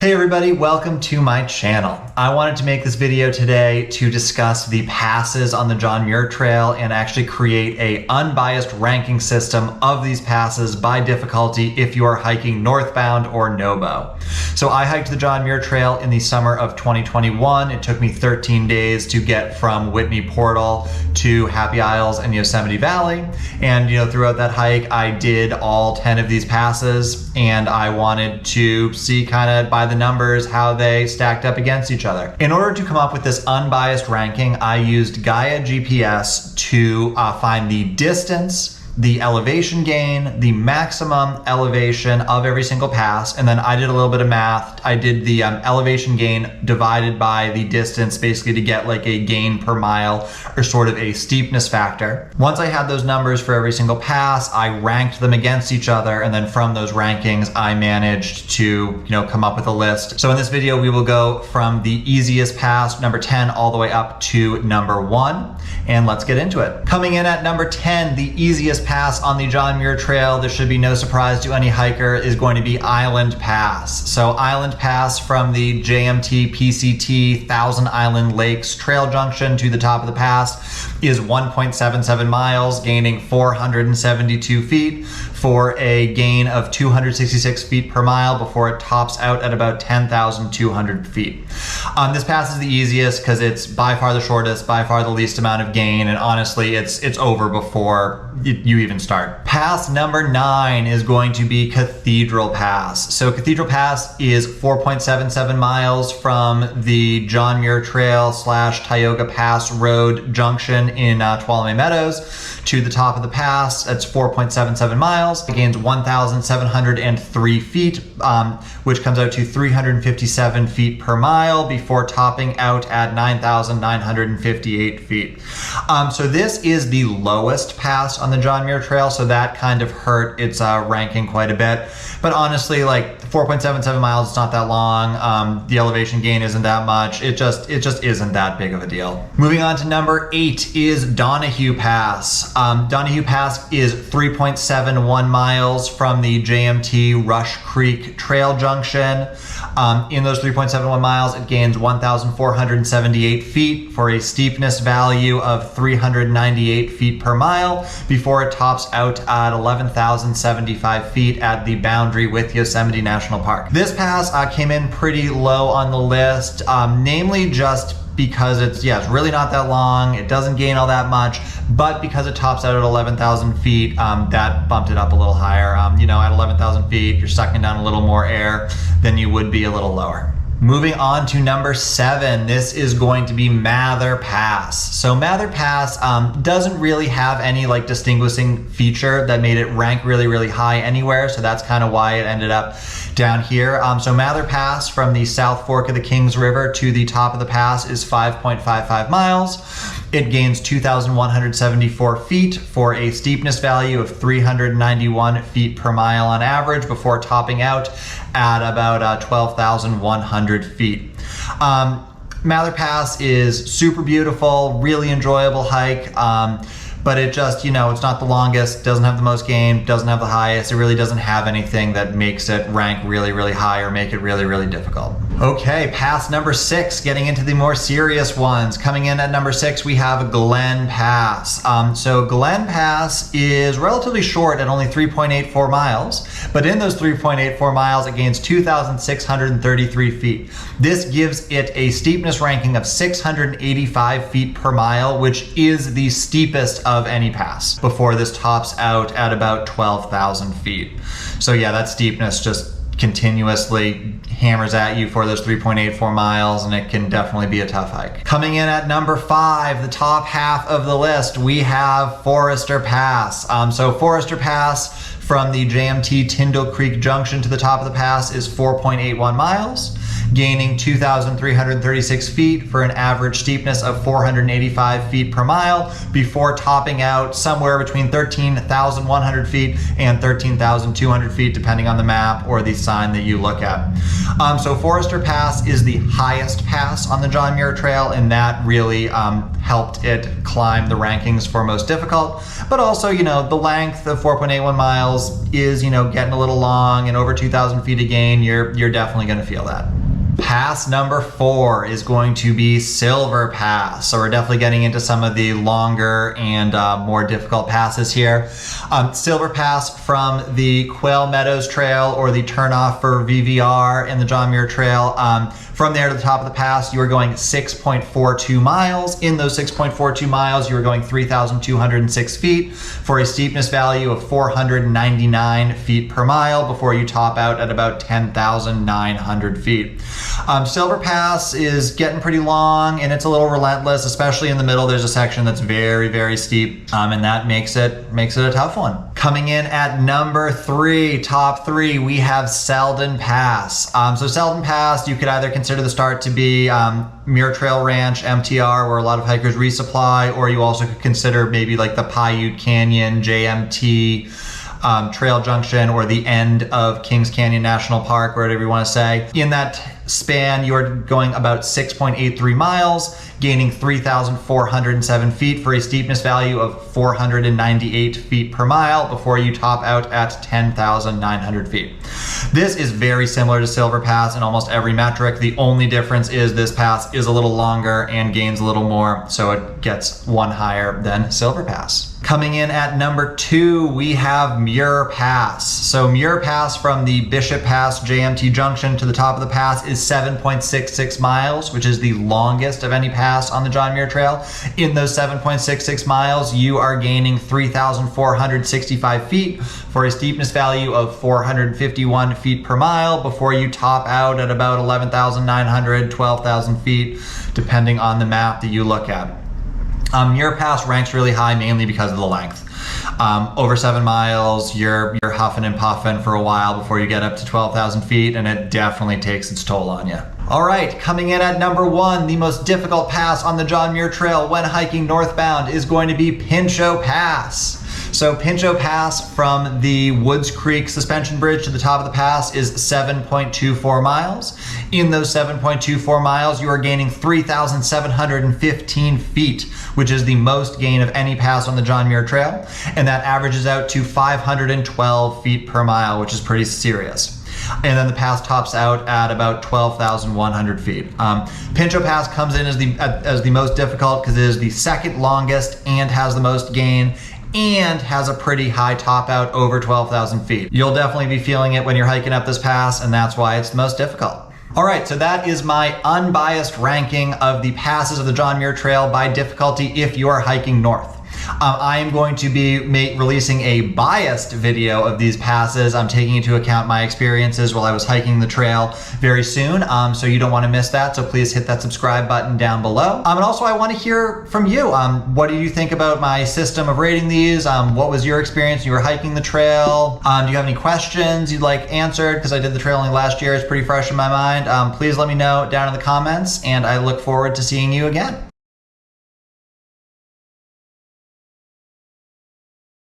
Hey everybody, welcome to my channel. I wanted to make this video today to discuss the passes on the John Muir Trail and actually create an unbiased ranking system of these passes by difficulty if you are hiking Northbound or NOBO. So I hiked the John Muir Trail in the summer of 2021. It took me 13 days to get from Whitney Portal to Happy Isles and Yosemite Valley. And throughout that hike, I did all 10 of these passes, and I wanted to see kind of by the numbers how they stacked up against each other. In order to come up with this unbiased ranking, I used Gaia GPS to find the distance, the elevation gain, the maximum elevation of every single pass, and then I did a little bit of math. I did the elevation gain divided by the distance, basically to get like a gain per mile or sort of a steepness factor. Once I had those numbers for every single pass, I ranked them against each other, and then from those rankings, I managed to come up with a list. So in this video, we will go from the easiest pass, number 10, all the way up to number 1, and let's get into it. Coming in at number 10, the easiest pass on the John Muir Trail, this should be no surprise to any hiker, is going to be Island Pass. So Island Pass from the JMT PCT Thousand Island Lakes Trail Junction to the top of the pass is 1.77 miles, gaining 472 feet for a gain of 266 feet per mile before it tops out at about 10,200 feet. This pass is the easiest because it's by far the shortest, by far the least amount of gain, and honestly, it's over before you even start. Pass number 9 is going to be Cathedral Pass. So Cathedral Pass is 4.77 miles from the John Muir Trail / Tioga Pass Road junction in Tuolumne Meadows to the top of the pass. That's 4.77 miles. It gains 1,703 feet, which comes out to 357 feet per mile before topping out at 9,958 feet. So this is the lowest pass on the John Muir Trail, so that kind of hurt its ranking quite a bit. But honestly, like 4.77 miles, it's not that long. The elevation gain isn't that much. It just isn't that big of a deal. Moving on to number 8 is Donohue Pass. Donohue Pass is 3.71 miles from the JMT Rush Creek Trail Junction. In those 3.71 miles, it gains 1,478 feet for a steepness value of 398 feet per mile before it tops out at 11,075 feet at the boundary with Yosemite National Park. This pass came in pretty low on the list, namely just because it's really not that long. It doesn't gain all that much, but because it tops out at 11,000 feet, that bumped it up a little higher. At 11,000 feet, you're sucking down a little more air than you would be a little lower. Moving on to number 7, this is going to be Mather Pass. So Mather Pass doesn't really have any distinguishing feature that made it rank really, really high anywhere. So that's kind of why it ended up down here. So Mather Pass from the South Fork of the Kings River to the top of the pass is 5.55 miles. It gains 2,174 feet for a steepness value of 391 feet per mile on average before topping out at about 12,100 feet. Mather Pass is super beautiful, really enjoyable hike. But it just, it's not the longest, doesn't have the most gain, doesn't have the highest. It really doesn't have anything that makes it rank really, really high or make it really, really difficult. Okay, pass number 6, getting into the more serious ones. Coming in at number 6, we have Glen Pass. So Glen Pass is relatively short at only 3.84 miles, but in those 3.84 miles, it gains 2,633 feet. This gives it a steepness ranking of 685 feet per mile, which is the steepest of any pass before this tops out at about 12,000 feet. So yeah, that steepness just continuously hammers at you for those 3.84 miles, and it can definitely be a tough hike. Coming in at number 5, the top half of the list, we have Forester Pass. So Forester Pass from the JMT Tyndall Creek Junction to the top of the pass is 4.81 miles. gaining 2,336 feet for an average steepness of 485 feet per mile before topping out somewhere between 13,100 feet and 13,200 feet, depending on the map or the sign that you look at. So Forester Pass is the highest pass on the John Muir Trail, and that really helped it climb the rankings for most difficult. But also, you know, the length of 4.81 miles is, you know, getting a little long, and over 2,000 feet again, you're definitely going to feel that. Pass number 4 is going to be Silver Pass. So we're definitely getting into some of the longer and more difficult passes here. Silver Pass from the Quail Meadows Trail, or the turnoff for VVR in the John Muir Trail. From there to the top of the pass, you are going 6.42 miles. In those 6.42 miles, you are going 3,206 feet for a steepness value of 499 feet per mile before you top out at about 10,900 feet. Silver Pass is getting pretty long, and it's a little relentless, especially in the middle. There's a section that's very, very steep, and that makes it a tough one. Coming in at number 3, top 3, we have Seldon Pass. So Seldon Pass, you could either consider the start to be Muir Trail Ranch, MTR, where a lot of hikers resupply, or you also could consider maybe like the Paiute Canyon, JMT, Trail Junction, or the end of Kings Canyon National Park, whatever you want to say. In that span, you're going about 6.83 miles, gaining 3,407 feet for a steepness value of 498 feet per mile before you top out at 10,900 feet. This is very similar to Silver Pass in almost every metric. The only difference is this pass is a little longer and gains a little more, so it gets one higher than Silver Pass. Coming in at number 2, we have Muir Pass. So Muir Pass from the Bishop Pass JMT Junction to the top of the pass is 7.66 miles, which is the longest of any pass on the John Muir Trail. In those 7.66 miles, you are gaining 3,465 feet for a steepness value of 451 feet per mile before you top out at about 11,900, 12,000 feet, depending on the map that you look at. Muir Pass ranks really high mainly because of the length. Over 7 miles, you're huffing and puffing for a while before you get up to 12,000 feet, and it definitely takes its toll on you. All right, coming in at number 1, the most difficult pass on the John Muir Trail when hiking northbound is going to be Pinchot Pass. So Pinchot Pass from the Woods Creek Suspension Bridge to the top of the pass is 7.24 miles. In those 7.24 miles, you are gaining 3,715 feet, which is the most gain of any pass on the John Muir Trail, and that averages out to 512 feet per mile, which is pretty serious. And then the pass tops out at about 12,100 feet. Pinchot Pass comes in as the most difficult because it is the second longest and has the most gain, and has a pretty high top out over 12,000 feet. You'll definitely be feeling it when you're hiking up this pass, and that's why it's the most difficult. All right, so that is my unbiased ranking of the passes of the John Muir Trail by difficulty if you are hiking north. I am going to be releasing a biased video of these passes. I'm taking into account my experiences while I was hiking the trail very soon, so you don't want to miss that. So please hit that subscribe button down below. And also I want to hear from you. What do you think about my system of rating these? What was your experience when you were hiking the trail? Do you have any questions you'd like answered? Because I did the trail only last year. It's pretty fresh in my mind. Please let me know down in the comments, and I look forward to seeing you again.